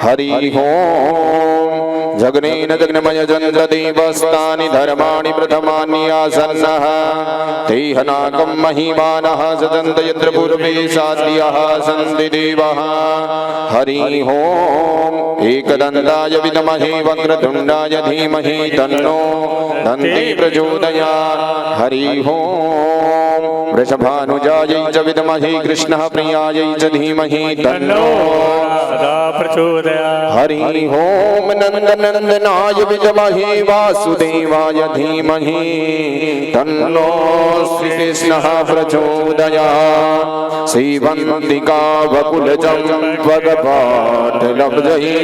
हरि ओम जगनेन जगन्मय जन्त्रदेवस्तानि धर्माणि प्रथमान्यासन्नः तेहनाकं महिमानः सदन्त यत्र पूर्वे साध्यः सन्ति देवः। हरि ओम एकदन्ताय विद्महे वक्रतुण्डाय धीमहि तन्नो दन्ति प्रचोदयात्। हरि ओम वृषभानुजायै च विद्महे कृष्णः प्रियायै च धीमहि तन्नो सदा प्रचोदयात्। हरि ओम नंदनंदनाय विद्महे वासुदेवाय धीमहि तन्नो श्रीकृष्णः प्रचोदयात्। श्रीवन्दिका वकुलजं त्वगपाठलब्धये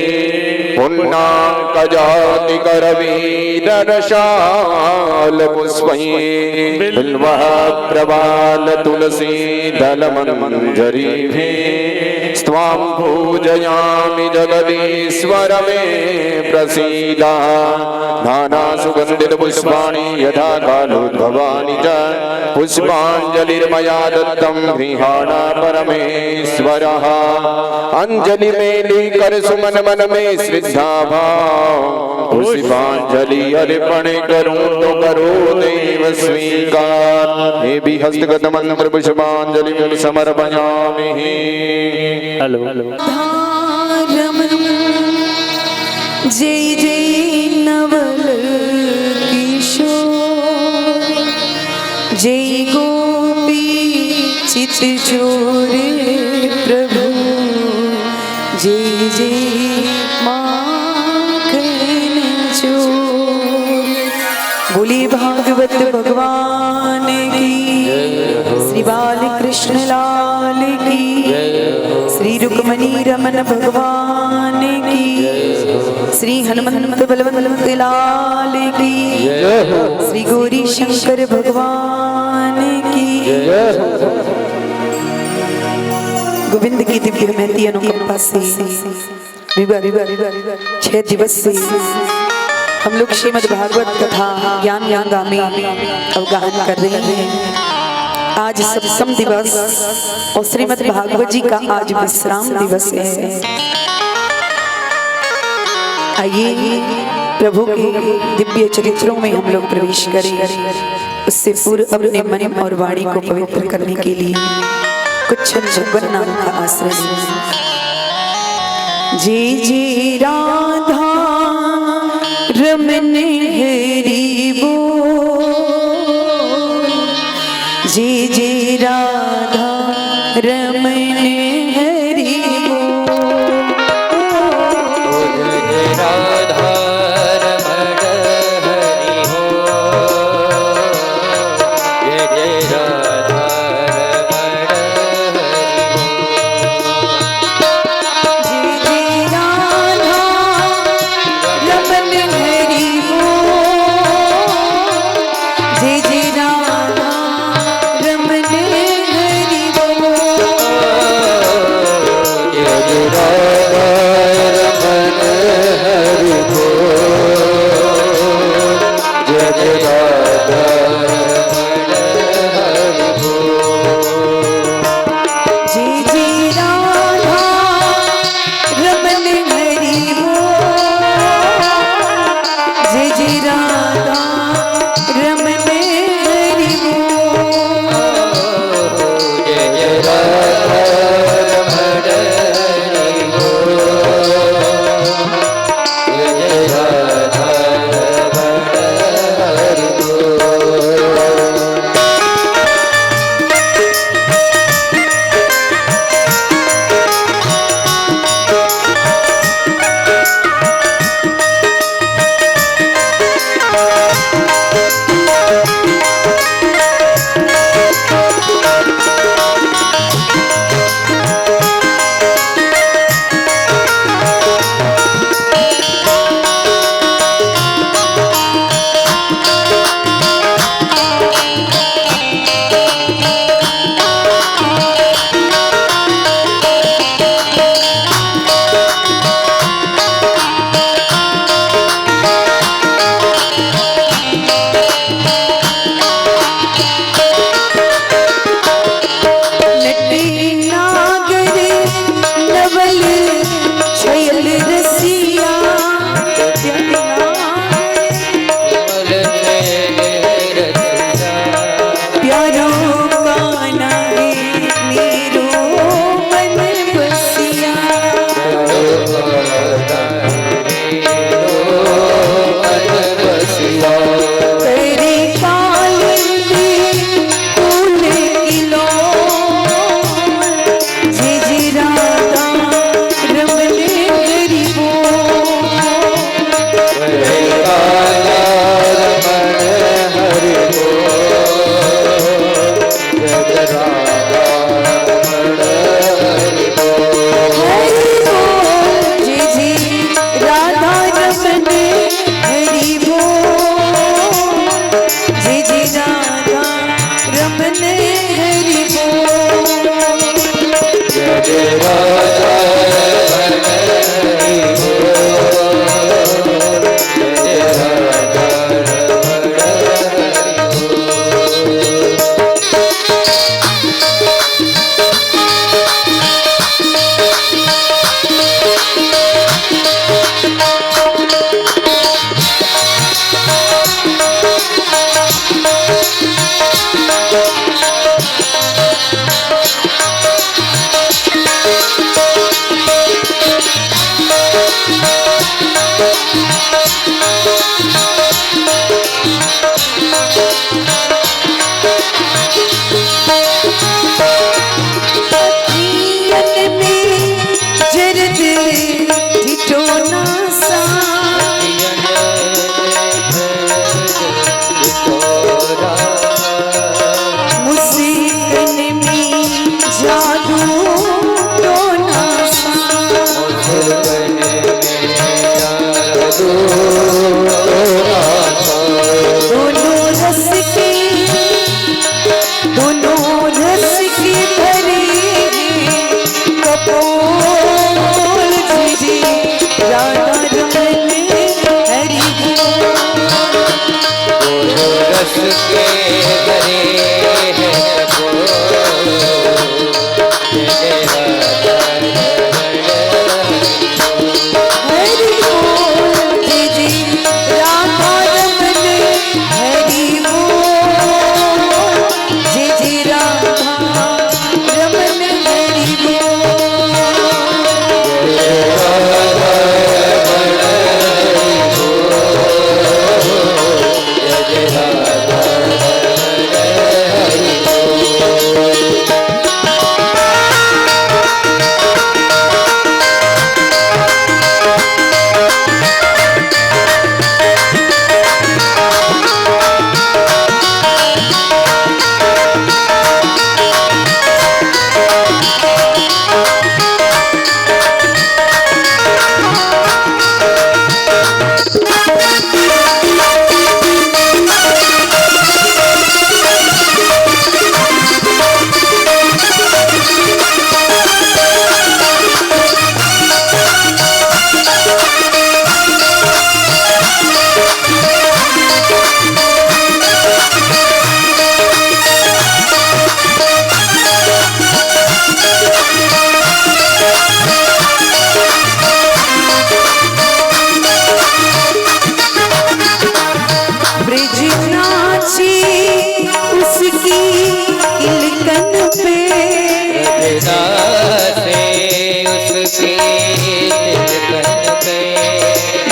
पुण्डाङ्कजातिकरवीररशालपुष्पये बिल्वः प्रवाल तुलसी दलमञ्जरीभिः स्वां पूजयामि जगदीश्वर मे प्रसीद। नानासुगन्धितपुष्पाणि यथा कालोद्भवानि च पुष्पाञ्जलिर्मया दत्तं गृहाण परमेश्वरः। अंजलि में लेकर सुमन मन में श्रद्धा भाव पुष्पांजलि अर्पण करूं तो करो देव स्वीकार। हे भी हस्तगत मंत्र पुष्पांजलि समर्पयामि। हेलो जय जय नवल किशोर जय गोपी चित जोरे प्रभु जय जय माखन चोर। बोली भागवत भगवान की, श्री बाल कृष्ण लाल की, श्री रुक्मणी रमन भगवान की, श्री हनुमंत बलवंत लाल की, श्री गौरी शंकर भगवान की। गोविंद की दिव्य महती अनुकंपा से 6 दिवस से हम लोग श्रीमद् भागवत कथा ज्ञान गामी अवगाहन कर रहे हैं। आज सप्तम दिवस और श्रीमद् भागवत जी का आज विश्राम दिवस है। आइए प्रभु के दिव्य चरित्रों में हम लोग प्रवेश करें। उससे पूर्व अपने मन और वाणी को पवित्र करने के लिए कुछ भगवान नाम का आश्रय लें। जय जय राधा रमन हरि बोल, जय जय राधा रमन हरि बोल, जय राधा रमण हरि बोल, जय जय राधा रमण हरि बोल, जय जय राधा दोनों रस की भरी कपोल जी राधा रमन हरि रस के भरे हैं कपोल, जय जय राधा हरि बोल जी जी राधा रमन हरि बोल जी जी राधा रमन हरि ब्रिज नाची उसकी किलकन पे से उसके तिलकन पे,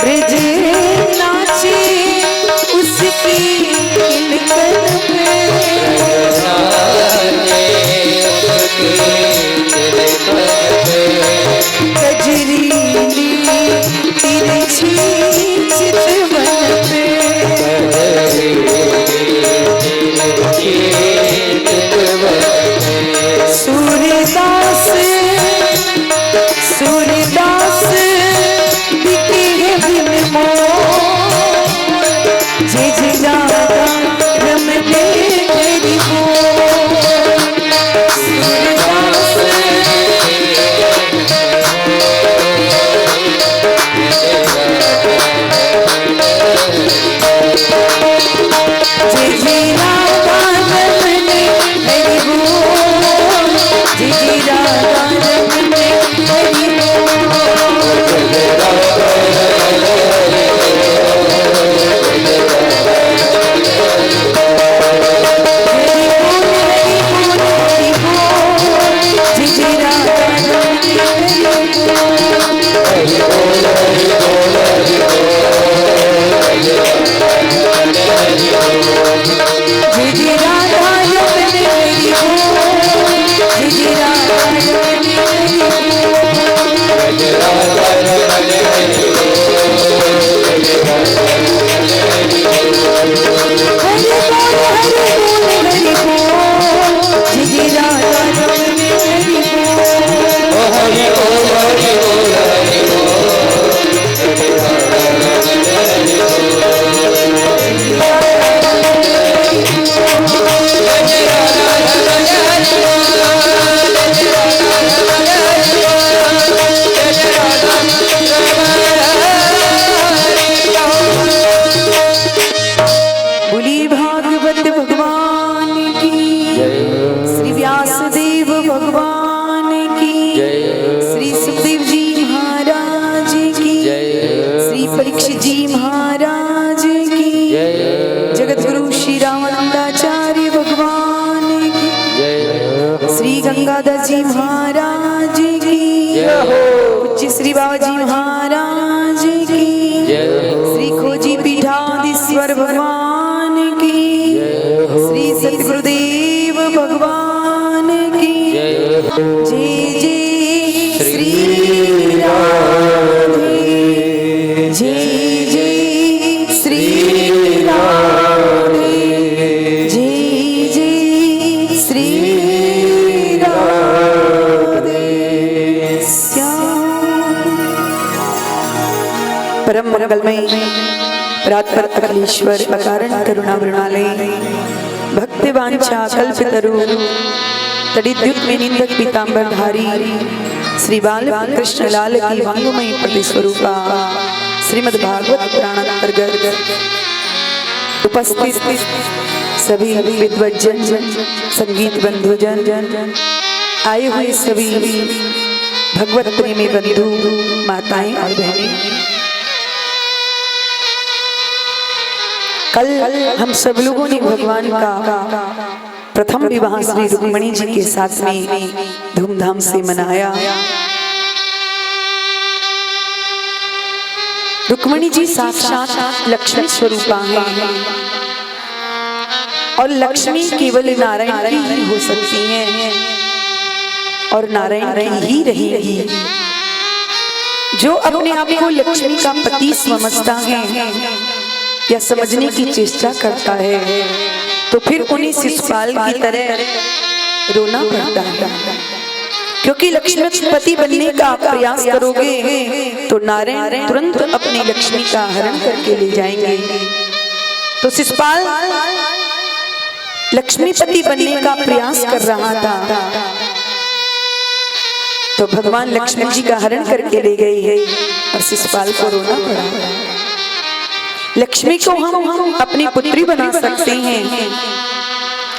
ब्रिज नाची उसकी किलकन पे गजरीली तिरछी चितवन पे सूरदास सूरदास बिके बिन मोल जी जी राधा रमन हरि बोल सूरदास जी जी राधा रमन हरि बोल जी जी राधा रमन हरि जी जी राधा रमन जी जी राधा रमन हरि बोल जी जी राधा रमन हरि बोल जी जी राधा रमन हरि बोल बोली भागवत भगवान की श्री व्यासदेव भगवान की श्री सुखदेव जी महाराज की श्री परीक्षित जी महाराज की जगत गुरु श्री रामानंदाचार्य भगवान की श्री गंगाधर जी महाराज की पूज्य श्री बाबा जी महाराज की श्री खोजी पीठाधीश्वर भगवान की श्री सतगुरुदेव भगवान की जय जय श्री राधे जय जय परम मंगलमय परात्पर अखिलेश्वर अकारण करुणा वृणालय भक्ति वांछा कल्पतरु तड़िद्युत में निंदक पीतांबर धारी श्री बाल कृष्ण लाल की वांगमयी प्रतिस्वरूपा श्रीमद् भागवत पुराण अंतर्गत उपस्थित सभी विद्वज्जन संगीत बंधुजन आए हुए सभी भगवत प्रेमी बंधु माताएं और बहनें, कल हम सब लोगों ने भगवान का प्रथम विवाह श्री रुक्मिणी जी के साथ में धूमधाम से मनाया। रुक्मिणी जी साक्षात लक्ष्मी स्वरूपा हैं और लक्ष्मी केवल नारायण की ही हो सकती हैं और नारायण की ही रहेगी। जो अपने आप को लक्ष्मी का पति समझता है या समझने की चेष्टा करता है तो फिर उन्हें शिशुपाल की तरह रोना पड़ता है, क्योंकि लक्ष्मीपति बनने का प्रयास करोगे तो नारायण तुरंत अपनी लक्ष्मी का हरण करके ले जाएंगे। तो शिशुपाल लक्ष्मीपति बनने का प्रयास कर रहा था तो भगवान लक्ष्मी जी का हरण करके ले गए और शिशुपाल को रोना पड़ा। लक्ष्मी को हम अपनी पुत्री बना सकते हैं,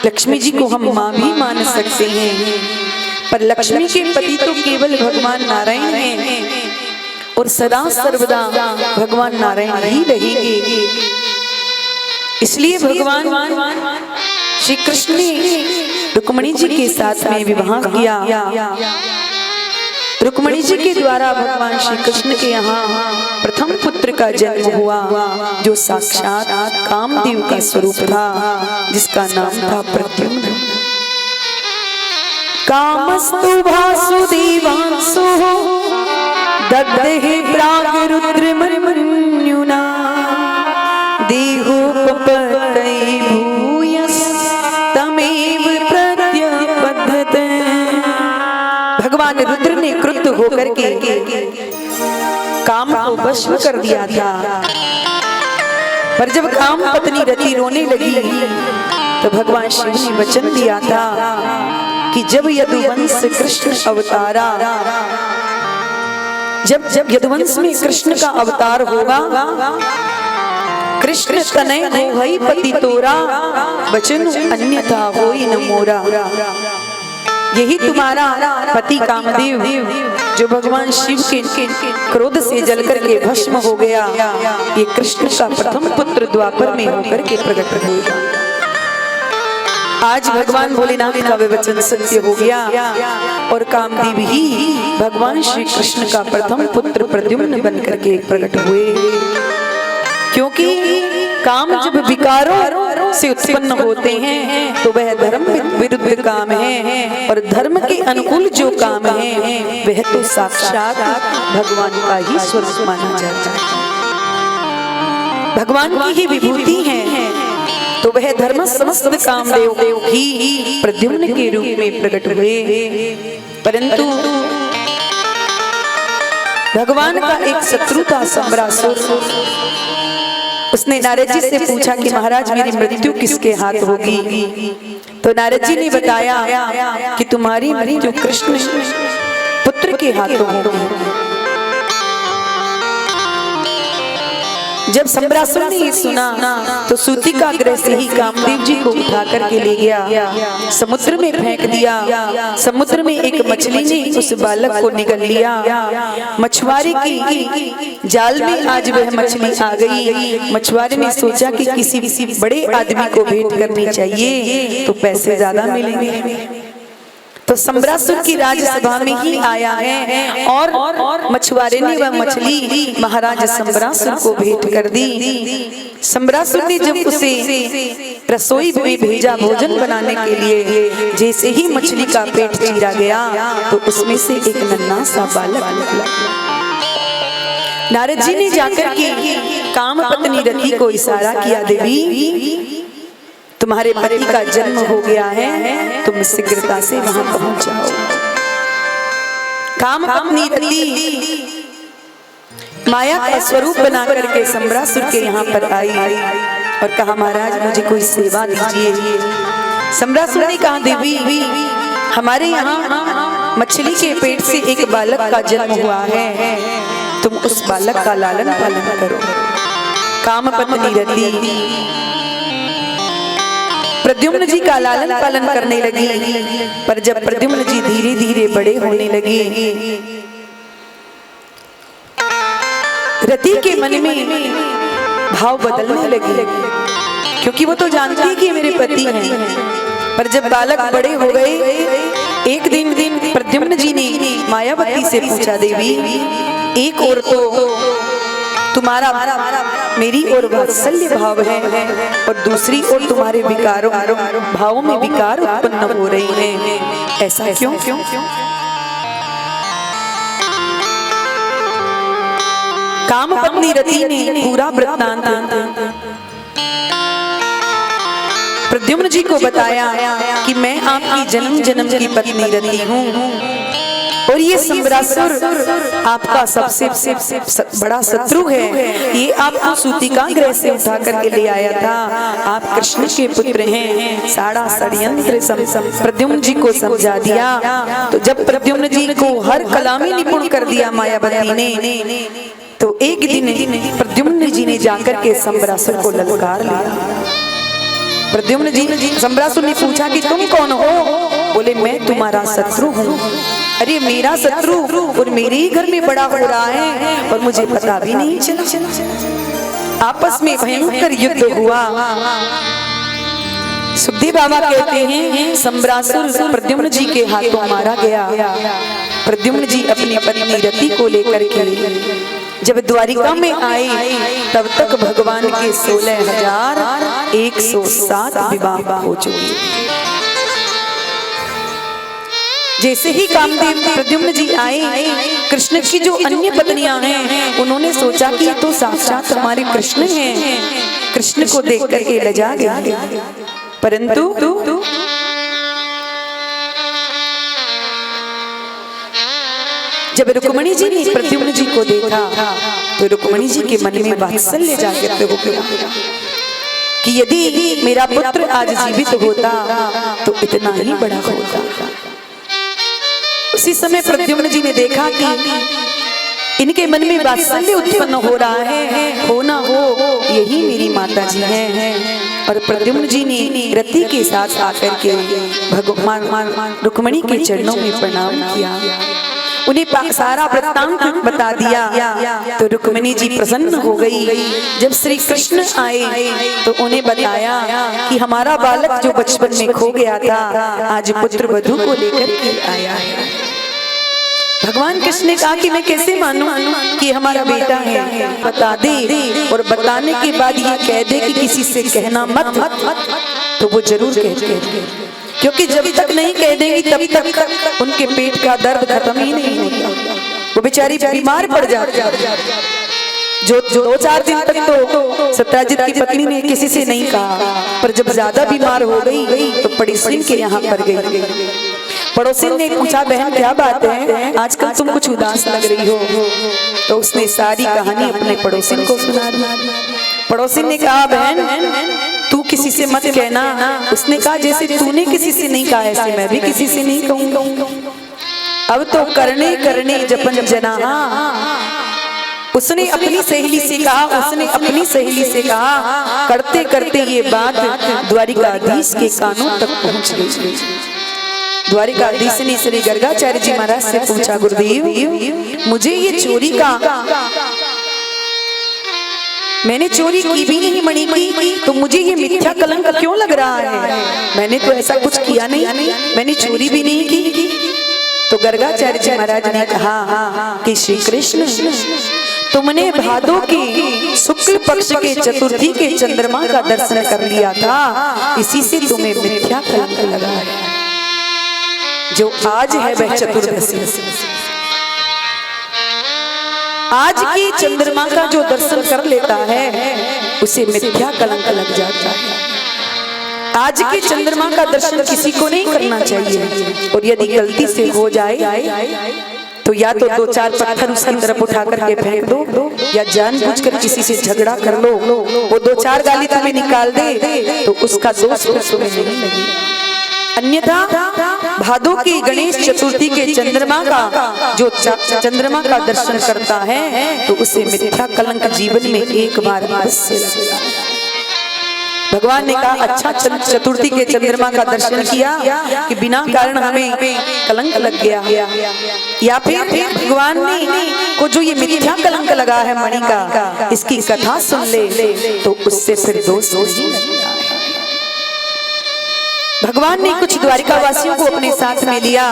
लक्ष्मी जी को हम माँ भी मान सकते हैं, पर लक्ष्मी के पति तो केवल भगवान नारायण हैं और सदा सर्वदा भगवान नारायण ही रहेंगे। इसलिए भगवान श्री कृष्ण ने रुक्मिणी जी के साथ में विवाह किया। रुक्मिणी जी के द्वारा भगवान श्री कृष्ण के यहाँ प्रथम पुत्र का जन्म हुआ, जो साक्षात कामदेव का स्वरूप था, जिसका नाम था प्रद्युम्न। कामस्तु वासुदेवांसु दग्धे प्राग रुद्रमन्युना देहोपपत्तये भूयस्तमेव प्रत्यपद्धते। भगवान रुद्र ने क्रुद्ध होकर के काम को भस्म कर दिया था, पर जब काम पत्नी रति रोने लगी तो भगवान शिव ने वचन दिया था कि जब यदुवंश कृष्ण अवतारा, जब यदुवंश में कृष्ण का अवतार होगा, कृष्ण तनय होई पति तोरा, वचन अन्यथा होई न मोरा। यही तुम्हारा पति कामदेव जो भगवान शिव के क्रोध से जलकर के भस्म हो गया, ये कृष्ण का प्रथम पुत्र द्वापर में होकर के प्रकट होगा। आज भगवान भोलेनाथ का वचन सत्य हो गया और कामदेव ही भगवान श्री कृष्ण का प्रथम पुत्र प्रद्युम्न बनकर के प्रकट हुए। क्योंकि काम जब विकारों से उत्पन्न होते हैं तो वह धर्म विरुद्ध काम है, और धर्म के अनुकूल जो काम है वह तो साक्षात भगवान का ही स्वरूप माना जाता है, भगवान की ही विभूति है। तो वह धर्म समस्त कामदेव ही प्रद्युम्न के रूप में प्रकट हुए। परंतु भगवान का एक शत्रु था सम्रासुर। उसने नारद जी से पूछा कि महाराज मेरी मृत्यु किसके हाथ होगी? तो नारद जी ने बताया कि तुम्हारी मृत्यु कृष्ण पुत्र के हाथों होगी। जब सम्रासुर ने ये सुना तो सूतिका ग्रह से ही कामदेव जी को उठा करके ले गया, समुद्र में फेंक दिया। समुद्र में एक मछली ने उस बालक को निगल लिया। मछुआरे की जाल में आज वह मछली आ गई। मछुआरे ने सोचा कि किसी बड़े आदमी को भेंट करनी चाहिए तो पैसे ज्यादा मिलेंगे। तो सम्रासुर की राजसभा में ही आया है और मछुआरे ने वह मछली महाराज सम्रासुर को भेंट कर दी। सम्रासुर ने जब उसे रसोई में भेजा भोजन बनाने के लिए, जैसे ही मछली का पेट चीरा गया तो उसमें से एक नन्हा सा बालक निकला। नारद जी ने जाकर के काम पत्नी रति को इशारा किया, देवी तुम्हारे पति का जन्म हो गया है, तुम शीघ्रता से वहां पहुंच जाओ। काम पत्नी रति माया का स्वरूप बना करके सम्रासुर के यहाँ पर आई और कहा महाराज मुझे कोई सेवा दीजिए। सम्रासुर ने कहा देवी हमारे यहाँ मछली के पेट से एक बालक का जन्म हुआ है, तुम उस बालक का लालन पालन करो। काम पत्नी रति प्रद्युम्न जी का लालन पालन करने लगी, पर जब प्रद्युम्न जी धीरे धीरे बड़े होने लगे, रति के मन में भाव बदलने लगे, क्योंकि वो तो जानती है कि मेरे पति हैं। पर जब बालक बड़े हो गए, एक दिन प्रद्युम्न जी ने मायावती से पूछा देवी एक और तो तुम्हारा मेरी ओर वात्सल्य भाव है और दूसरी ओर तुम्हारे विकारों भावों में विकार उत्पन्न हो रही हैं, ऐसा क्यों? काम पत्नी रति ने पूरा वृत्तांत प्रद्युम्न जी को बताया कि मैं आपकी जन्म जन्म की पत्नी रति हूँ और ये सम्रासुर आपका सबसे बड़ा शत्रु है। ये आपको सूतिका गृह से उठा करके ले आया था। आप कृष्ण के पुत्र हैं। सारा षड्यंत्र प्रद्युम्न जी को समझा दिया। तो जब प्रद्युम्न जी को हर कला में निपुण कर दिया मायावती ने, तो एक दिन प्रद्युम्न जी ने जाकर के सम्रासुर को ललकार लिया। प्रद्युम्न जी सम्रासुर ने पूछा कि तुम कौन हो? बोले मैं तुम्हारा शत्रु हूँ। अरे मेरा शत्रु और मेरे ही घर में बड़ा हो रहा है और मुझे पता भी नहीं चला। आपस में भयंकर युद्ध हुआ। सुखदेव बाबा कहते हैं सम्रासुर प्रद्युम्न जी के हाथों मारा गया। प्रद्युम्न जी अपनी पत्नी रति को लेकर के जब द्वारिका में आए, तब तक भगवान के 16,107 विवाह हो चुके। जैसे ही कामदेव प्रद्युम्न जी आए, कृष्ण की जो अन्य पत्नियां हैं उन्होंने सोचा कि ये तो साक्षात हमारे कृष्ण हैं। कृष्ण को देख करके लजा गए, परंतु जब रुक्मणी जी ने प्रद्युम्न जी को देखा तो रुक्मणी जी के मन में वात्सल्य जागृत हो गया कि यदि मेरा पुत्र आज जीवित होता तो इतना ही बड़ा होता। उसी समय प्रद्युम्न जी ने देखा कि इनके मन में वात्सल्य उत्पन्न हो रहा है, हो ना हो यही मेरी माता जी हैं। और प्रद्युम्न जी ने रति के साथ आकर के भगवान रुक्मणी के चरणों में प्रणाम किया, उन्हें सारा वृत्तांत बता दिया। तो रुक्मिणी जी प्रसन्न हो गई। जब श्री कृष्ण आए तो उन्हें बताया कि हमारा बालक जो बचपन में खो गया था आज पुत्र वधू को लेकर के आया है। भगवान कृष्ण ने कहा कि मैं कैसे मानूं कि हमारा बेटा है, बता दे। और बताने के बाद ये कह दे कि किसी से कहना मत, तो वो जरूर कहेंगे, क्योंकि जब तक नहीं कह देंगी तब तक उनके पेट का दर्द खत्म ही नहीं होता। वो बेचारी बीमार पड़ जाती। जो 2-4 दिन तक तो सत्यजित की पत्नी ने किसी से नहीं कहा, पर जब ज्यादा बीमार हो गई तो पड़ोसिन के यहाँ पर गई। पड़ोसिन ने पूछा बहन क्या बात है, आजकल तुम कुछ उदास लग रही हो। तो उसने सारी कहानी अपने पड़ोसिन को सुना दी। पड़ोसिन ने कहा बहन तू किसी से मत कहना। उसने कहा जैसे तूने किसी से नहीं कहा ऐसे मैं भी किसी से नहीं कहूंगा। अब तो करने जपन जना। उसने अपनी सहेली से कहा, करते करते ये बात द्वारिकाधीश के कानों तक पहुंच गई। द्वारिकाधीश ने श्री गर्गाचार्य जी महाराज से पूछा, गुरुदेव मुझे ये चोरी का, मैंने चोरी की भी नहीं मणि की, तो मुझे ये मिथ्या कलंक क्यों लग रहा है? मैंने तो ऐसा कुछ किया नहीं, मैंने चोरी भी नहीं की। तो गर्गाचार्य जी महाराज ने कहा कि श्री कृष्ण तुमने भादो के शुक्ल पक्ष के चतुर्थी के चंद्रमा का दर्शन कर लिया था, इसी से तुम्हें मिथ्या कलंक लगा है। जो आज है वह चतुर्दशी। आज की चंद्रमा का जो दर्शन कर लेता है उसे मिथ्या कलंक लग जाता है। आज के चंद्रमा का दर्शन किसी को नहीं करना चाहिए, और यदि गलती से हो जाए तो या तो दो चार पत्थर उसकी तरफ उठा करके फेंक दो या जानबूझकर किसी से झगड़ा कर लो, वो दो चार गाली तुम्हें निकाल दे तो उसका दोष फिर तुम्हें नहीं लगेगा। अन्यथा भादों की गणेश चतुर्थी के चंद्रमा का जो चंद्रमा का दर्शन करता है तो उसे मिथ्या कलंक जीवन में एक बार अवश्य लगेगा। भगवान ने कहा अच्छा चतुर्थी के चंद्रमा का दर्शन किया कि बिना कारण हमें कलंक लग गया, या फिर भगवान ने को जो ये मिथ्या कलंक लगा है मणि का, इसकी कथा सुन ले तो उससे फिर दोष नहीं लगता। भगवान ने कुछ द्वारिका वासियों को अपने साथ में लिया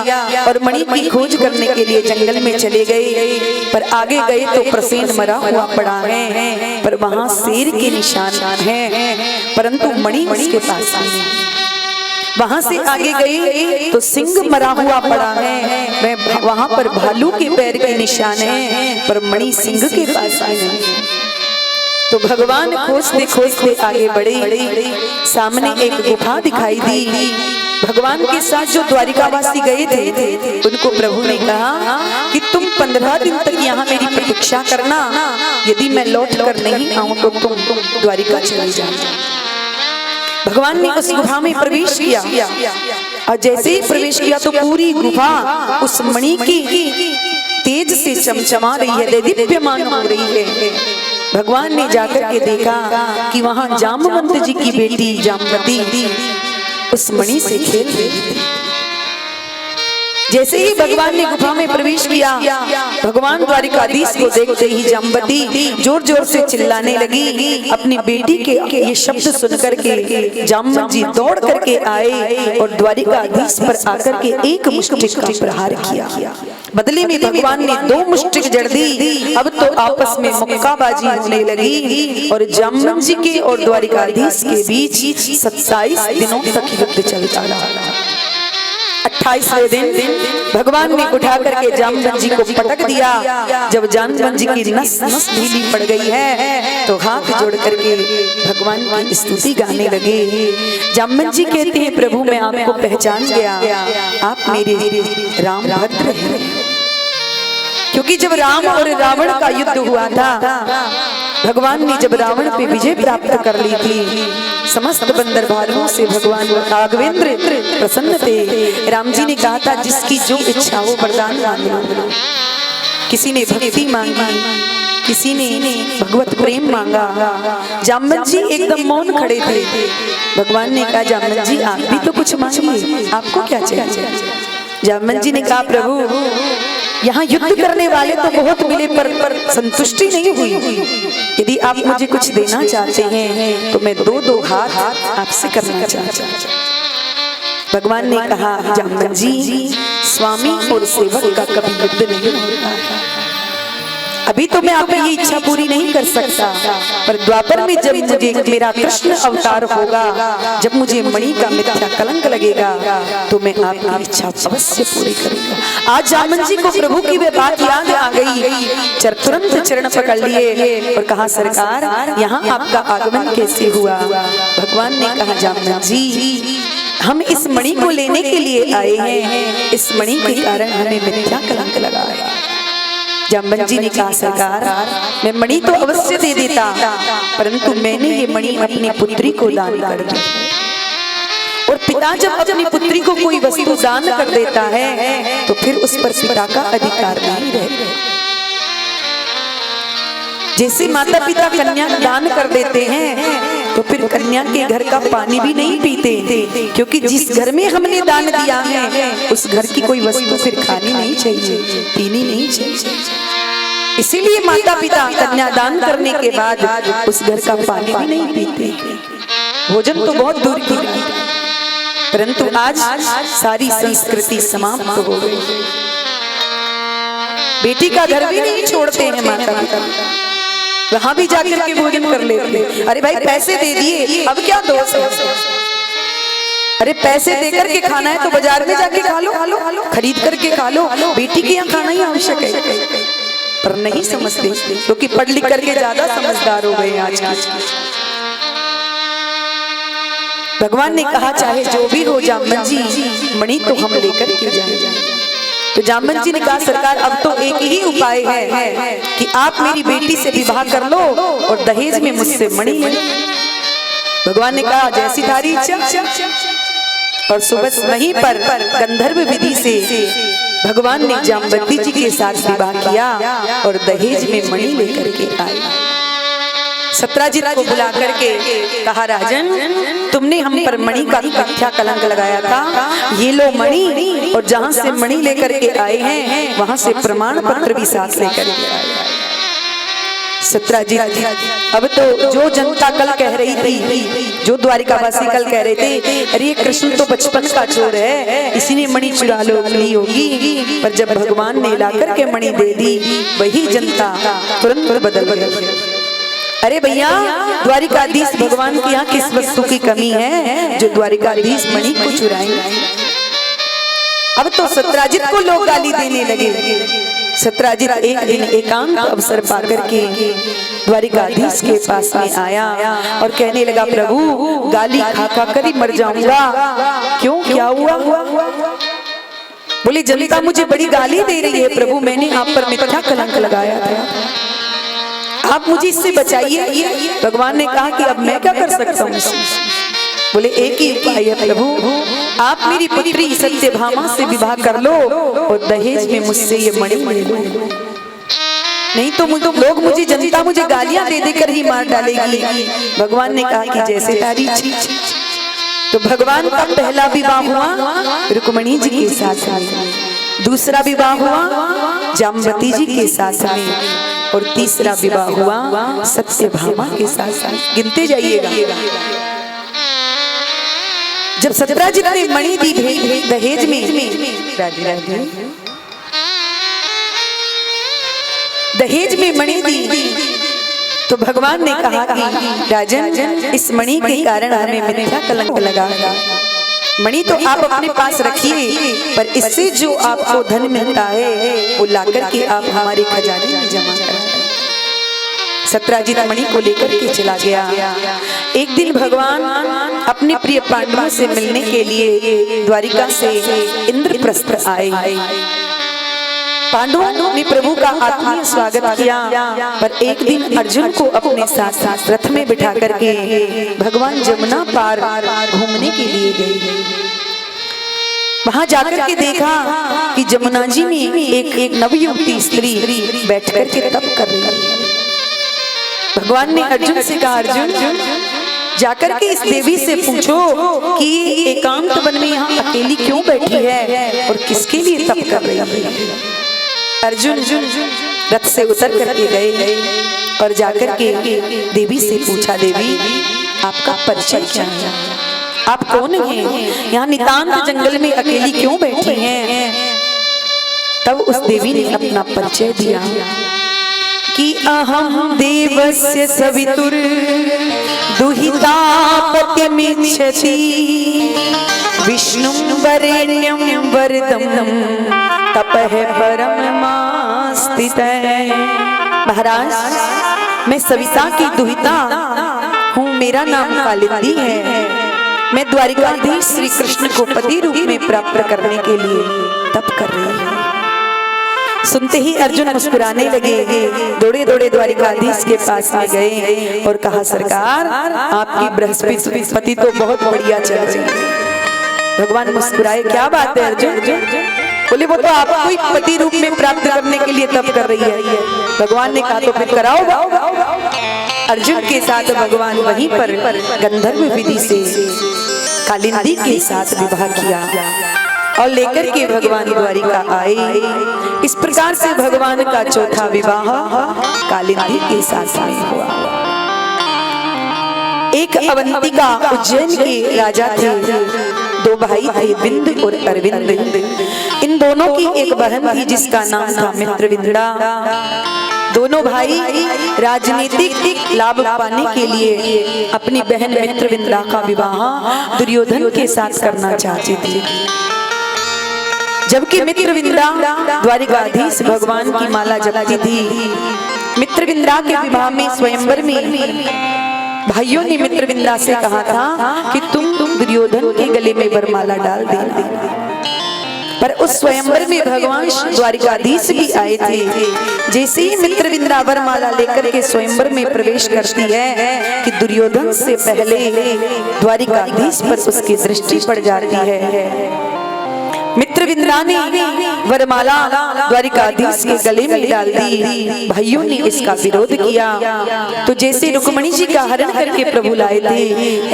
और मणि की खोज करने के लिए जंगल में चले गए, पर आगे गए तो प्रसेन मरा हुआ पड़ा है, पर वहां शेर के निशान हैं, परंतु मणि उसके पास नहीं। वहां से आगे गए तो सिंह मरा हुआ पड़ा है, वहां पर भालू के पैर के निशान हैं, पर मणि सिंह के पास नहीं। तो भगवान खोजते खोजते आगे बढ़े, सामने एक गुफा दिखाई दी। भगवान के साथ जो द्वारिकावासी गए थे उनको प्रभु ने कहा कि तुम 15 दिन तक यहाँ मेरी प्रतीक्षा करना, यदि मैं लौट कर नहीं आऊं तो तुम द्वारिका चले जाना। भगवान ने उस गुफा में प्रवेश किया और जैसे ही प्रवेश किया तो पूरी गुफा उस मणि की तेज से चमचमा रही है, दीप्यमान हो रही है। भगवान ने जाकर के देखा कि वहां जामवंत जी की बेटी जामवती उस मणि से खेल रही थी। जैसे ही भगवान ने गुफा में प्रवेश किया, भगवान द्वारिकाधीश को देखते ही जामवती जोर जोर से चिल्लाने लगी। अपनी बेटी के ये शब्द सुन करके जामवंत जी दौड़ करके आए और द्वारिकाधीश पर आकर के एक मुष्टिक का प्रहार किया। बदले में भगवान ने 2 मुष्टिक जड़ दी। अब तो आपस में मुक्काबाजी होने लगी और जामवंत जी के और द्वारिकाधीश के बीच 27 दिनों तक युद्ध चलता रहा। 28वें दिन भगवान ने उठा करके जामवंत जी को पटक दिया। जब जामवंत जी की नस नस ढीली पड़ गई है तो हाथ जोड़ करके भगवान की स्तुति गाने लगे। जामवंत जी कहते हैं प्रभु मैं आपको पहचान गया, आप मेरे राम भद्र हैं। क्योंकि जब राम और रावण का युद्ध हुआ था, भगवान ने जब रावण पे विजय प्राप्त कर ली थी, समस्त बंदर भालुओं से भगवान राघवेंद्र प्रसन्न थे। राम जी ने कहा था जिसकी जो इच्छा हो वरदान मांग लो। किसी ने भक्ति मांगी, किसी ने भगवत प्रेम मांगा। जामवंत जी एकदम मौन खड़े थे। भगवान ने कहा जामवंत जी आप भी तो कुछ मांगिए, आपको क्या चाहिए? जामवंत जी ने कहा प्रभु यहाँ युद्ध करने वाले तो बहुत मिले पर संतुष्टि नहीं हुई। यदि आप मुझे कुछ देना चाहते हैं तो मैं 2-2 हाथ आपसे करना चाहता हूँ। भगवान ने कहा जामवंत जी स्वामी और सेवक का कभी युद्ध नहीं होता। अभी तो मैं आपकी ये इच्छा पूरी नहीं कर सकता, पर द्वापर में जब मुझे मेरा कृष्ण अवतार होगा, जब मुझे मणि का मिथ्या कलंक लगेगा तो मैं आपकी इच्छा अवश्य पूरी करूंगा। आज जामवंत जी को प्रभु की वे बात याद आ गई। तुरंत चरण पकड़ लिए और कहा सरकार यहाँ आपका आगमन कैसे हुआ? भगवान ने कहा जामवंत जी हम इस मणि को लेने के लिए आए हैं, इस मणि के कारण हमें मिथ्या कलंक लगा है। जामवंत जी ने कहा सरकार मैं मणि तो अवश्य दे देता, परंतु मैंने ये मणि अपनी पुत्री को दान कर दी। और पिता जब अपनी पुत्री को कोई वस्तु दान कर देता है तो फिर उस पर पिता का अधिकार नहीं रहता। जैसे माता पिता कन्या दान कर देते हैं तो फिर कन्या के घर का पानी भी नहीं पीते, क्योंकि जिस घर में हमने दान दिया है उस घर की कोई वस्तु फिर खानी नहीं चाहिए, पीनी नहीं चाहिए। इसीलिए माता पिता कन्या दान करने के बाद उस घर का पानी भी नहीं पीते। भोजन तो बहुत दूर की बात, परंतु आज सारी संस्कृति समाप्त हो गई। बेटी का घर भी नहीं छोड़ते हैं माता पिता, वहां भी जाकर के भोजन कर लेते। अरे भाई पैसे दे दिए अब क्या दोष है? अरे पैसे देकर के खाना है तो बाजार में जाके खा लो, खरीद करके खा लो। बेटी के यहाँ खाना ही आवश्यक है, पर नहीं समझते क्योंकि पढ़ लिख करके ज्यादा समझदार हो गए आज की। भगवान ने कहा चाहे जो भी हो जामवंत जी मणि तो हम लेकर के जाएंगे। तो जामवंत जी ने कहा सरकार अब तो एक ही उपाय है कि आप मेरी बेटी से विवाह कर लो और दहेज में मुझसे मणि ले लो। भगवान ने कहा जैसी थारी इच्छा। और सुबह वहीं पर गंधर्व विधि से भगवान ने जामवंती जी के साथ विवाह किया और दहेज में मणि लेकर के आए। सत्राजित को बुला करके कहा राजन तुमने हम पर मणि का मिथ्या कलंक लगाया था, ये लो मणि और जहां से मणि लेकर के आए हैं वहां से प्रमाण पत्र भी साथ लेकर के आए। सत्राजित अब तो जो जनता कल कह रही थी, जो द्वारिकावासी कल कह रहे थे अरे कृष्ण तो बचपन का चोर है, इसी ने मणि चुरा ली होगी, पर जब भगवान ने ला करके मणि दे दी वही जनता तुरंत बदल गई। अरे भैया द्वारिकाधीश भगवान के यहाँ किस वस्तु की कमी है जो द्वारिकाधीश मणि को चुराएंगे। अब तो सत्राजित को लोग गाली देने लगे। सत्राजित एक दिन एकांत अवसर पाकर के द्वारिकाधीश के पास में आया और कहने लगा प्रभु गाली खा खा कर ही मर जाऊंगा, क्यों क्या हुआ? बोले जनता मुझे बड़ी गाली दे रही है प्रभु, मैंने आप पर मिथ्या कलंक लगाया था, आप मुझे इससे बचाइए। भगवान ने कहा कि अब मैं क्या कर सकता हूँ? बोले एक ही उपाय है प्रभु, आप मेरी पुत्री सत्यभामा से विवाह कर लो और दहेज में मुझसे ये मणि ले लो, नहीं तो लोग मुझे जनता मुझे गालियां दे देकर ही मार डालेगी। भगवान ने कहा कि जैसे तारी इच्छा। तो भगवान का पहला विवाह हुआ रुक्मिणी जी के साथ में, दूसरा विवाह हुआ जामवती जी के साथ में और तीसरा विवाह हुआ सत्यभामा के साथ। गिनते जाइएगा। जब सत्राजित ने मणि दी दहेज में, दहेज में मणि दी तो भगवान ने कहा कि राजन इस मणि के कारण हमें मिथ्या कलंक लगा। मणि तो आप अपने पास रखिए, पर इससे जो आपको धन मिलता है वो लाकर के आप हमारे खजाने में जमा करें। सत्राजित मणि को लेकर के चला गया। एक दिन भगवान अपने प्रिय पांडवों से मिलने के लिए द्वारिका से इंद्रप्रस्थ आए। पांडवों ने प्रभु का आत्मीय स्वागत किया, पर एक दिन अर्जुन को अपने साथ साथ रथ में बिठा करके भगवान जमुना पार घूमने के लिए गए। वहां जाकर के देखा कि जमुना जी में एक नवयुवती स्त्री बैठ करके तप कर रही है। भगवान ने अर्जुन से कहा अर्जुन जाकर के इस देवी से पूछो कि एकांत वन में यहाँ अकेली क्यों बैठी है और किसके लिए तप कर रही है। अर्जुन रथ से उतर करके गए और जाकर के देवी से पूछा देवी आपका परिचय क्या है, आप कौन हैं, यहाँ नितांत जंगल में अकेली क्यों बैठी हैं। तब उस देवी ने अपना परिचय दिया कि अहम देवस्य सवितुर दुहिता पतिमिच्छति विष्णुं वरेण्यं वरदं तपः परममास्तितः। महाराज मैं सविता की दुहिता हूँ, मेरा नाम कालिंदी है, मैं द्वारिकाधीश श्री कृष्ण को पति रूप में प्राप्त करने के लिए तप कर रही हूँ। सुनते ही अर्जुन मुस्कुराने लगे, दौड़े दौड़े द्वारिकाधीश के पास में गए और कहा सरकार आपकी बृहस्पति तो बहुत बढ़िया चल रही है। भगवान मुस्कुराए, क्या बात है अर्जुन? बोले वो तो आपको ही पति रूप में प्राप्त करने के लिए तप कर रही है। भगवान ने कहा तो फिर कराओ। अर्जुन के साथ भगवान वहीं पर गंधर्व विधि से कालिंदी के साथ विवाह किया और लेकर के भगवान द्वारिका आए। इस प्रकार से भगवान का चौथा विवाह कालिंदी के साथ में हुआ। एक अवंतिका उज्जैन के राजा थे, दो भाई थे बिंद और अरविंद। इन दोनों की एक बहन थी जिसका नाम था मित्रविंदा। दोनों भाई राजनीतिक लाभ पाने के लिए अपनी बहन मित्रविंदा का विवाह दुर्योधन के साथ करना चाहते थे। जबकि मित्रविंदा द्वारिकाधीश भगवान की माला जपती थी। मित्रविंदा के विवाह में स्वयंवर में भाइयों ने मित्रविंदा से कहा था कि तुम दुर्योधन के गले में वरमाला डाल दे। पर उस स्वयंवर में भगवान द्वारिकाधीश भी आए थे। जैसे ही मित्रविंदा वरमाला लेकर के स्वयंवर में प्रवेश करती है कि दुर्योधन से पहले द्वारिकाधीश पर उसकी दृष्टि पड़ जाती है। मित्रविंदा ने वरमाला द्वारिकाधीश के गले में डाल दी। भाइयों ने इसका विरोध किया, तो जैसे रुक्मिणी जी का हरण करके प्रभु लाए थे,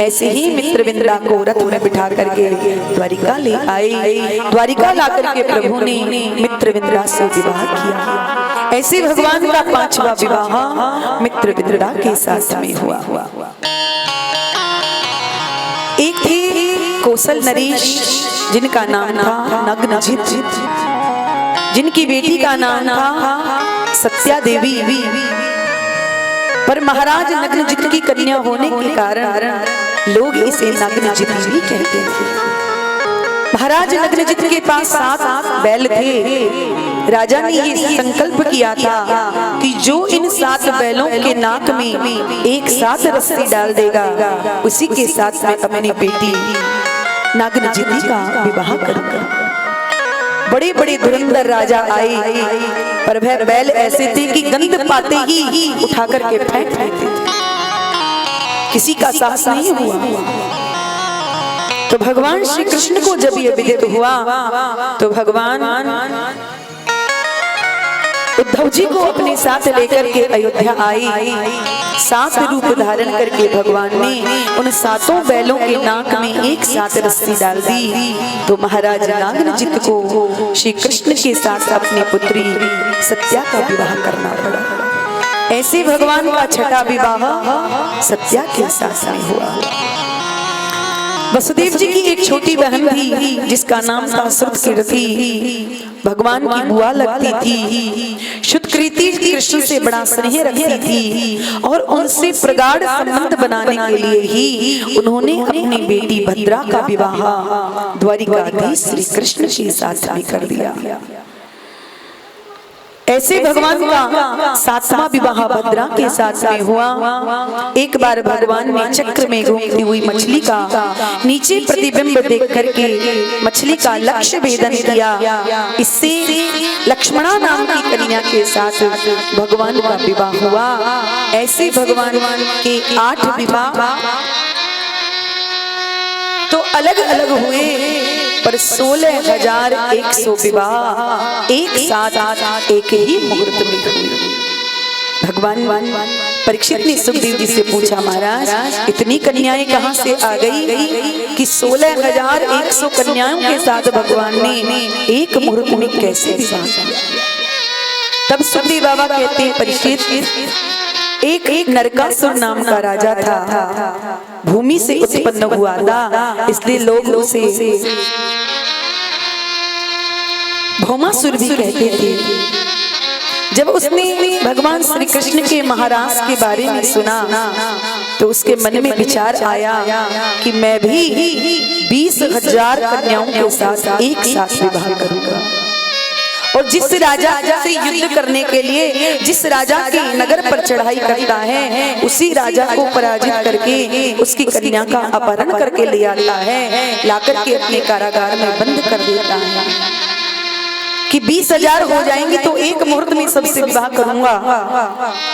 ऐसे ही मित्रविंदा को रथ में बिठा करके द्वारिका ले आए। द्वारिका ला करके प्रभु ने मित्रविंदा से विवाह किया। ऐसे भगवान का 5वां विवाह मित्रविंदा के साथ में हुआ। एक थे कौशल नरेश, जिनका नाम था नग्नजित, जिनकी बेटी का नाम था सत्या देवी। पर महाराज नग्नजित की कन्या होने के कारण लोग इसे नग्नजित भी कहते थे। महाराज नग्नजित के पास 7 बैल थे। राजा ने ये संकल्प किया था कि जो इन 7 बैलों के नाक में एक साथ रस्सी डाल देगा, उसी के साथ में अपनी बेटी नागनजिती का विवाह करूंगा। बड़े बड़े धुरंधर राजा आए, पर वह बैल ऐसे थे कि गंध पाते ही उठा करके फेंक देते थे, किसी का साहस नहीं हुआ। तो भगवान श्री कृष्ण को जब ये विदित हुआ, तो भगवान उद्धव जी को अपने साथ लेकर के अयोध्या आए। 7 रूप धारण करके भगवान ने उन 7 बैलों के नाक में एक साथ रस्सी डाल दी। तो महाराज नागनजित को श्री कृष्ण के साथ अपनी पुत्री सत्या का विवाह करना पड़ा। ऐसे भगवान का 6वां विवाह सत्या के साथ में हुआ। वसुदेव जी की एक छोटी बहन थी, जिसका नाम था श्रुतकीर्ति। भगवान की बुआ लगती थी। श्रुतकीर्ति कृष्ण से बड़ा स्नेह रखती थी और उनसे प्रगाढ़ संबंध बनाने के लिए ही उन्होंने अपनी बेटी भद्रा का विवाह द्वारिकाधीश श्री कृष्ण के साथ में कर दिया। ऐसे भगवान का 7वां विवाह भद्रा के साथ में हुआ। एक बार भगवान ने चक्र में घूमती हुई मछली का नीचे प्रतिबिंब देख करके मछली का लक्ष्य भेदन किया। इससे लक्ष्मणा नाम की कन्या के साथ भगवान का विवाह हुआ। ऐसे भगवान के 8 विवाह तो अलग अलग हुए, पर 16,100 विवाह एक साथ एक ही मुहूर्त में हुए। भगवान परीक्षित ने सुखदेव जी से पूछा, महाराज इतनी कन्याएं कहां से आ गई कि 16,100 कन्याओं के साथ भगवान ने एक मुहूर्त में कैसे विवाह किया? तब सुखदेव बाबा कहते हैं, परीक्षित एक नरकासुर नाम का राजा था, भूमि से उत्पन्न हुआ था, इसलिए लोग उसे भौमासुर भी कहते थे। जब उसने भगवान श्री कृष्ण के महाराज के बारे में सुना, तो उसके मन में विचार आया कि मैं भी 20,000 कन्याओं के साथ एक साथ विवाह करूंगा। और जिस राजा से युद्ध करने के लिए जिस राजा के नगर पर चढ़ाई करता है, उसी राजा को पराजित करके उसकी कन्या का अपहरण करके ले आता है, लाकर के अपने कारागार में बंद कर देता है कि 20,000 हो जाएंगे तो एक मुहूर्त में सबसे विवाह करूंगा।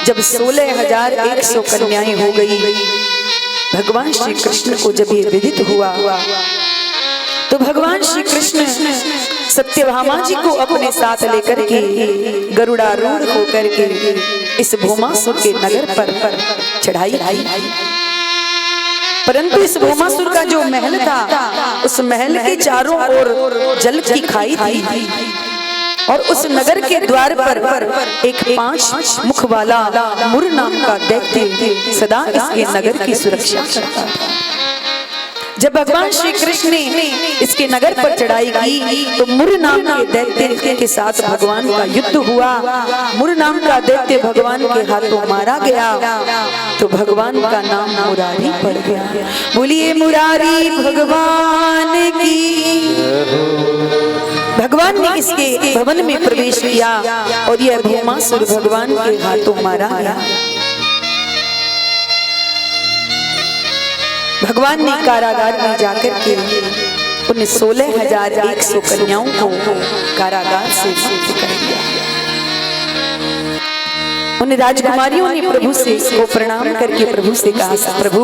जब 16,100 कन्याएं हो गई, भगवान श्री कृष्ण को जब ये विदित हुआ, तो भगवान श्री कृष्ण सत्यभामा जी को अपने साथ लेकर के गरुड़ारूढ़ होकर के इस भौमासुर के नगर पर चढ़ाई आई। परंतु इस भौमासुर का जो महल था, उस महल के चारों ओर जल की खाई थी और उस नगर के द्वार पर एक 5 मुख वाला मुर नाम का दैत्य सदा इसके नगर की सुरक्षा करता था। जब भगवान श्री कृष्ण ने इसके नगर पर चढ़ाई की, तो मुर नाम के दैत्य के साथ भगवान का युद्ध हुआ। मुर नाम का दैत्य भगवान के हाथों मारा गया, तो भगवान का नाम मुरारी पड़ गया। बोलिए मुरारी भगवान की। भगवान ने इसके भवन में प्रवेश किया और यह भौमासुर भगवान के हाथों मारा गया। भगवान ने कारागार में जाकर के उन 16,100 कन्याओं को कारागार से मुक्त कर दिया। उन राजकुमारियों ने प्रभु से को प्रणाम करके प्रभु से कहा, प्रभु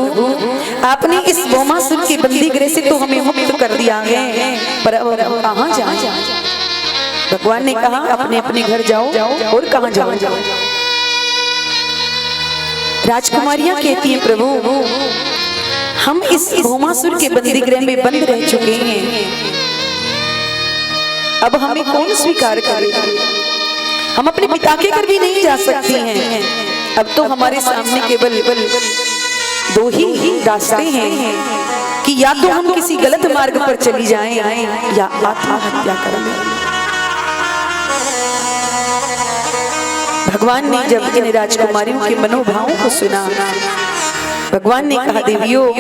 आपने इस भौमासुर के बंदी गृह से तो हमें मुक्त कर दिया है, पर अब हम कहाँ जाएं? भगवान ने कहा अपने अपने घर जाओ। और कहाँ जाओ? राजकुमारियां कहती हैं, प्रभु हम इस भौमासुर के बंदी गृह में बंद रह चुके हैं, अब हमें कौन स्वीकार करेगा? हम अपने पिता के घर भी नहीं जा सकती हैं। अब तो हमारे सामने केवल 2 ही रास्ते हैं कि या तो हम किसी गलत मार्ग पर चली जाएं या आत्महत्या कर लें। भगवान ने जब इन राजकुमारियों के मनोभावों को सुना, भगवान ने कहा, देवियों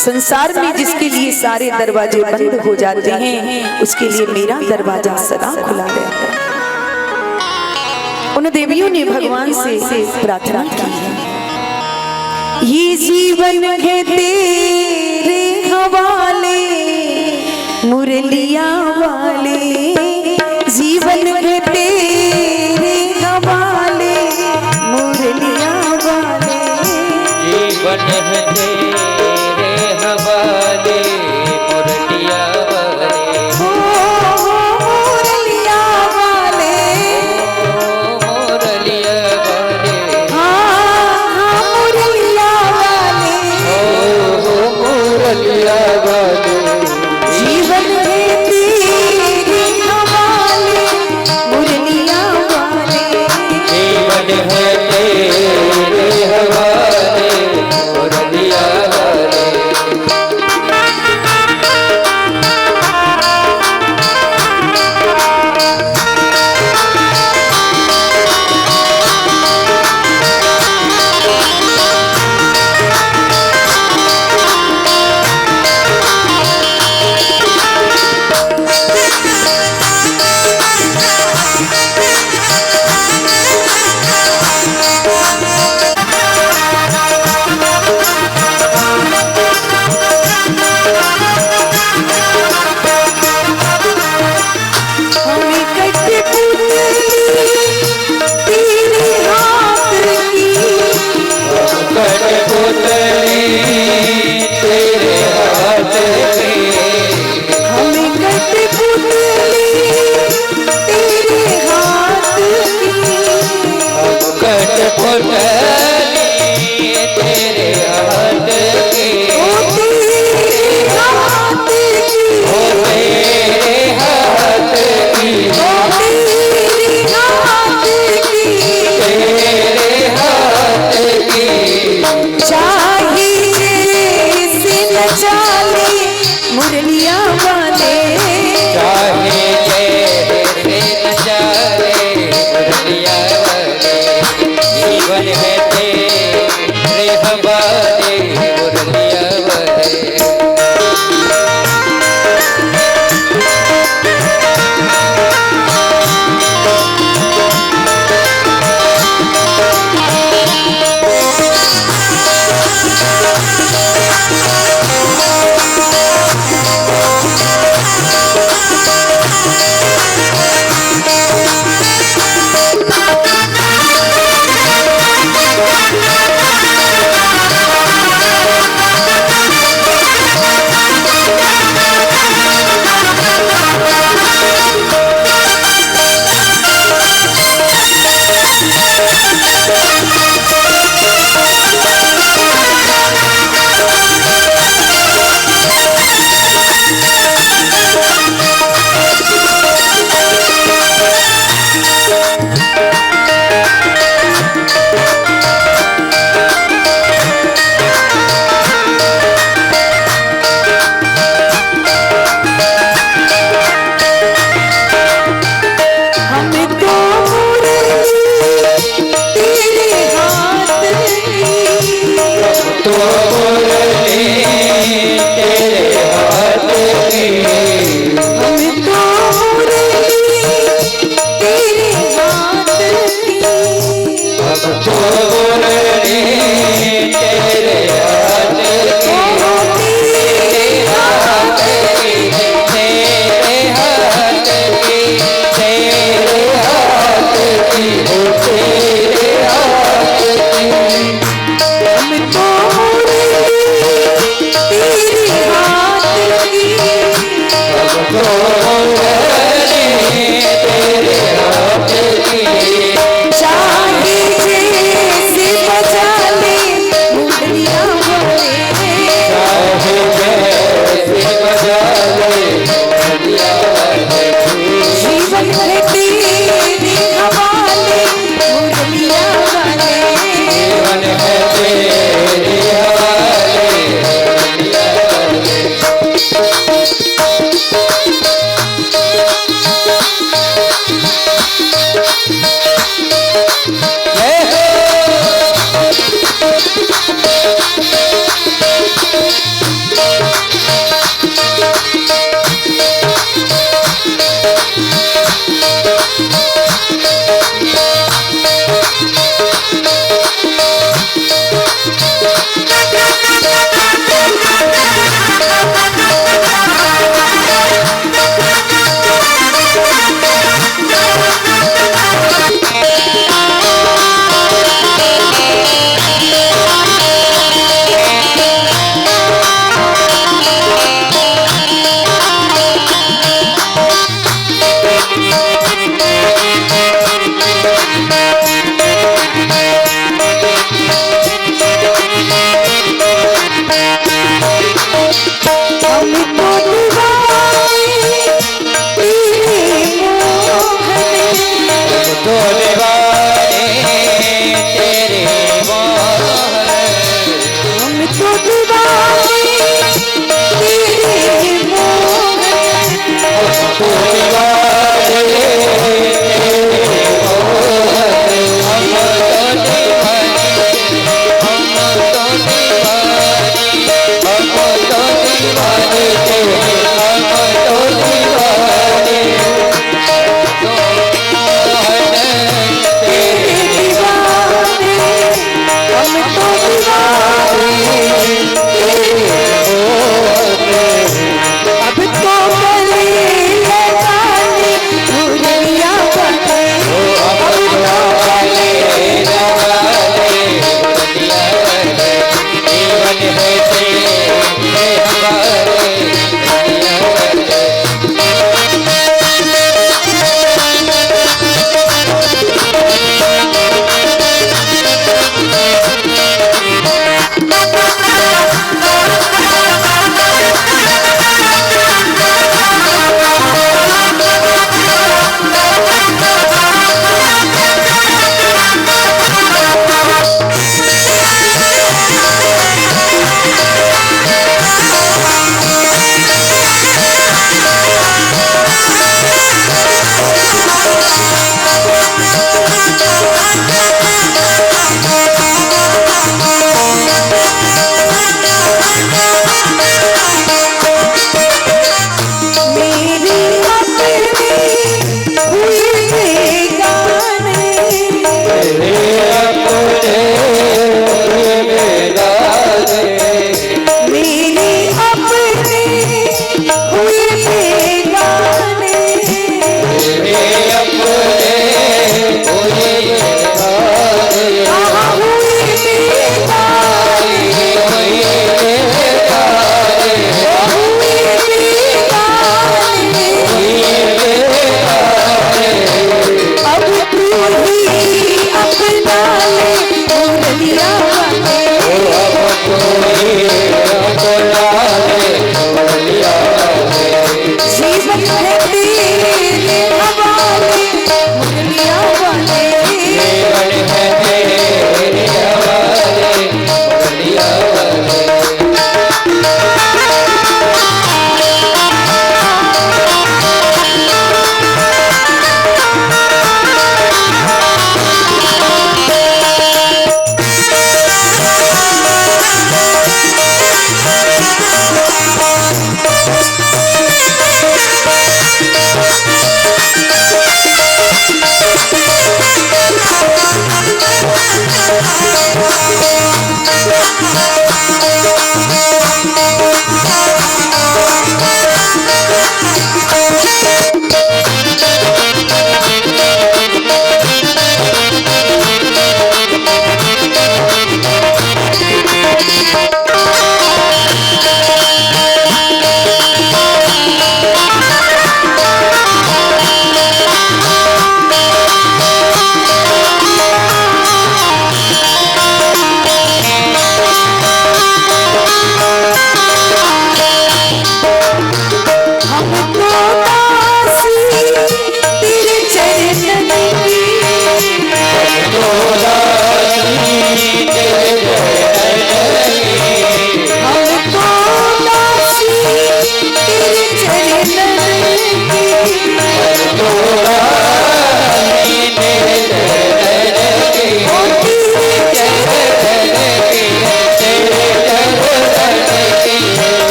संसार में जिसके लिए सारे दरवाजे बंद हो जाते हैं, उसके लिए मेरा दरवाजा सदा खुला रहता है। उन देवियों ने भगवान से प्रार्थना की, ये जीवन है तेरे हवाले मुरलिया वाले, जीवन है तेरे हवाले मुरलिया वाले, जीवन है तेरे हवाले मुरलिया वाले, मुरलिया वाले, मुरलिया वाले, हाँ मुरलिया वाले, मुरलिया वाले, जीवन है तेरे हवाले मुरलिया वाले, जीवन है तेरे हवाले मुरलिया वाले। हमें कटे तेरे हाथ की, तेरे हाथ की, हमें कटे तेरे हाथ की, कठपुतली तेरे हाथ की, ओ तेरे हाथ की, ओ तेरे हाथ की, ओ तेरे हाथ की, तेरे हाथ की, चाहे जैसे न चाले मुरलिया वाले, चाहे जैसे नजारे मुरलिया वाले, जीवन है तेरे हवाले मुरलिया वाले। हमें तो तेरे हाथ की, तो मुरली तेरे हाथ की, हमें तो तेरे हाथ की, अब तो मुरली तेरे हाथ की, ओ तेरे हाथ की, चाहे जैसे बजा ले मुरलियां जीवन है तेरे हवाले मुरलियां वाले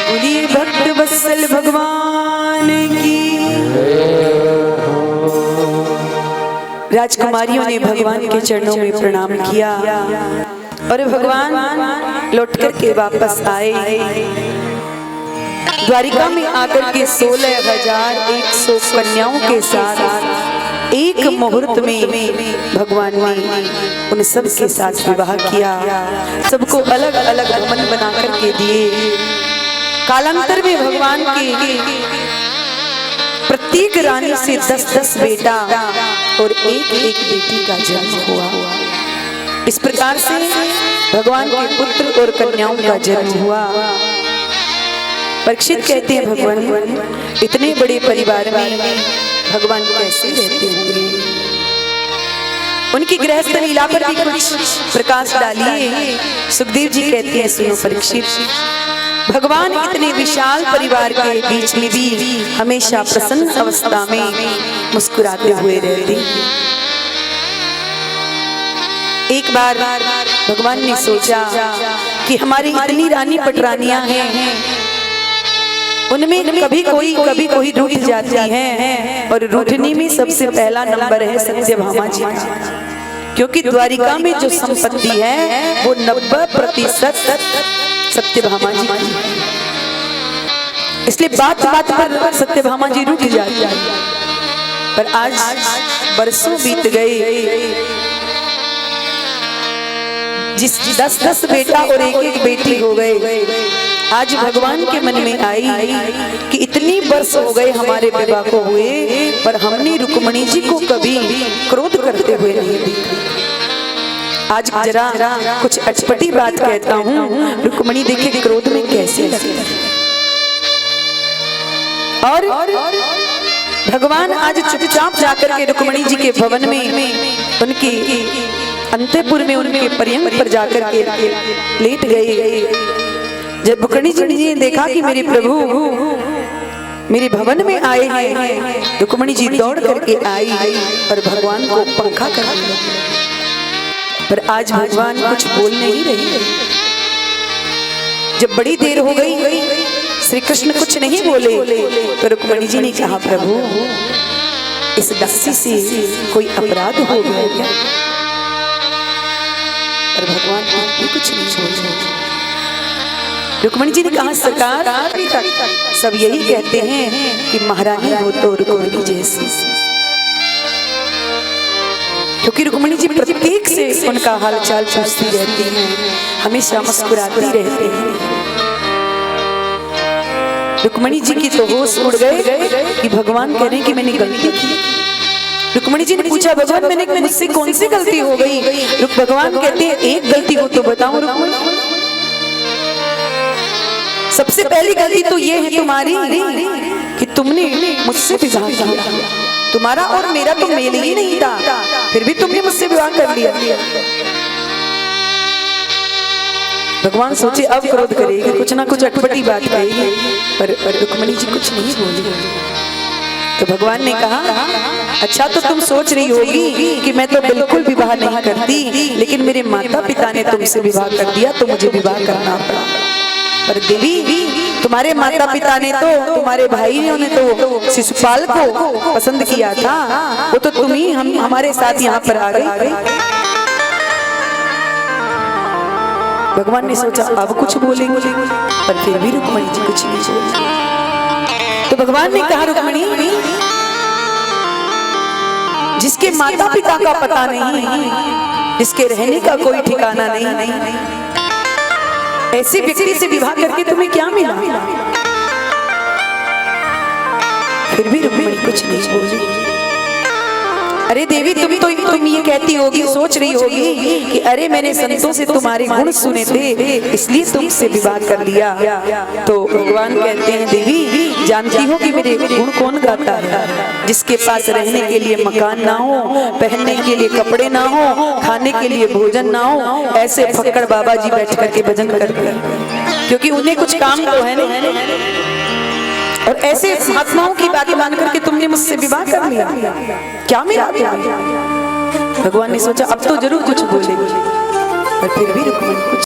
बोलिए भक्त वत्सल भगवान की। राजकुमारियों ने भगवान के चरणों में प्रणाम किया और भगवान लौट कर के वापस आए। द्वारिका में आकर के 16,100 कन्याओं के साथ एक मुहूर्त में भगवान ने उन सब के साथ विवाह किया। सबको अलग अलग भवन बना करके दिए। कालांतर में भगवान के प्रत्येक रानी से 10-10 बेटा और एक बेटी का जन्म हुआ। इस प्रकार से भगवान के पुत्र और कन्याओं का जन्म हुआ। परीक्षित कहते हैं भगवान इतने बड़े परिवार में भगवान कैसे रहते होंगे। उनकी गृहस्थ लीला पर भी कुछ प्रकाश डालिए। सुखदेव जी कहते हैं सुनो परीक्षित, भगवान इतने विशाल परिवार के बीच में भी हमेशा प्रसन्न अवस्था में मुस्कुराते हुए रहते। एक बार भगवान ने सोचा कि हमारी इतनी रानी पटरानियां हैं, उनमें कभी कोई रूठ जाती है और रूठनी में सबसे पहला नंबर है सत्यभामा जी, क्योंकि द्वारिका में जो संपत्ति है वो 90% सत्यभामा जी की। इसलिए बात बात पर सत्यभामा जी रूठ जाती है। पर आज बरसों बीत गए, जिस 10-10 बेटा और एक बेटी हो गए। आज भगवान के मन में आई कि इतनी वर्ष हो गए हमारे विवाह को हुए, पर हमने रुक्मिणी जी को कभी क्रोध करते हुए नहीं देखा। आज जरा कुछ अटपटी बात कहता हूँ, रुक्मिणी देखिए क्रोध में कैसे लगती है। और भगवान आज चुपचाप जाकर के रुक्मिणी जी के भवन में, उनके अंतःपुर में, उनके पर्यंक पर जाकर के लेट गए। जब रुक्मिणी जी ने देखा कि मेरे प्रभु मेरे भवन में आए हैं, रुक्मिणी जी दौड़ करके आई और भगवान को पंखा कर दिया। पर आज भगवान कुछ बोल नहीं रही। जब बड़ी देर हो गई, श्री कृष्ण कुछ नहीं बोले, तो रुक्मिणी जी ने कहा प्रभु इस दासी से कोई अपराध हो गया क्या? पर भगवान भी कुछ नहीं बोले। रुक्मिणी जी ने कहा सरकार सब यही कहते हैं कि महारानी हो तो रुक्मिणी जैसी, क्योंकि रुक्मिणी जी प्रत्येक से उनका हालचाल पूछती रहती हैं, हमेशा मुस्कुराती रहती हैं। रुक्मिणी जी की तो होश उड़ गए कि भगवान कह रहे हैं कि मैंने गलती की। रुक्मिणी जी ने पूछा भगवान मैंने मुझसे कौन सी गलती हो गई? भगवान कहते हैं एक गलती हो तो बताओ रुक्मिणी। सबसे पहली गलती तो ये है तुम्हारी कि तुमने मुझसे विवाह किया। तुम्हारा और मेरा तो मेल ही नहीं था, फिर भी तुमने मुझसे विवाह कर लिया। भगवान सोचे अब क्रोध करेगी, कुछ ना कुछ अटपटी बात कहेगी, पर रुक्मिणी जी कुछ नहीं बोली। तो भगवान ने कहा अच्छा तो तुम सोच रही होगी कि मैं तो बिल्कुल विवाह नहीं करती, लेकिन मेरे माता पिता ने तुमसे विवाह कर दिया तो मुझे विवाह करना पड़ा। पर देवी तुम्हारे माता पिता ने तो, तुम्हारे भाई ने तो शिशुपाल को पसंद किया था, वो तो तुम ही हमारे साथ यहाँ पर आ गई। भगवान ने सोचा अब कुछ बोलेंगे, पर फिर भी रुक्मिणी जी कुछ नहीं बोली। तो भगवान ने कहा रुक्मिणी जिसके माता पिता का पता नहीं, जिसके रहने का कोई ठिकाना नहीं, ऐसे व्यक्ति से विवाह करके तुम्हें क्या मिला? फिर भी रुक्मिणी कुछ नहीं बोली। अरे देवी तुम ये कहती होगी, सोच रही होगी कि अरे मैंने संतों से तुम्हारे गुण सुने थे इसलिए तुमसे विवाह कर लिया। तो भगवान कहते हैं देवी जानती हो कि मेरे गुण कौन गाता है? जिसके पास रहने के लिए मकान ना हो, पहनने के लिए कपड़े ना हो, खाने के लिए भोजन ना हो, ऐसे फक्कड़ बाबा जी बैठ करके भजन करते हैं, क्योंकि उन्हें कुछ काम तो है नहीं। और ऐसे महात्माओं की बात मान करके तुमने मुझसे विवाह कर लिया, क्या मेरा भगवान ने सोचा अब तो जरूर कुछ बोलेगी, पर फिर भी रुक्मिणी कुछ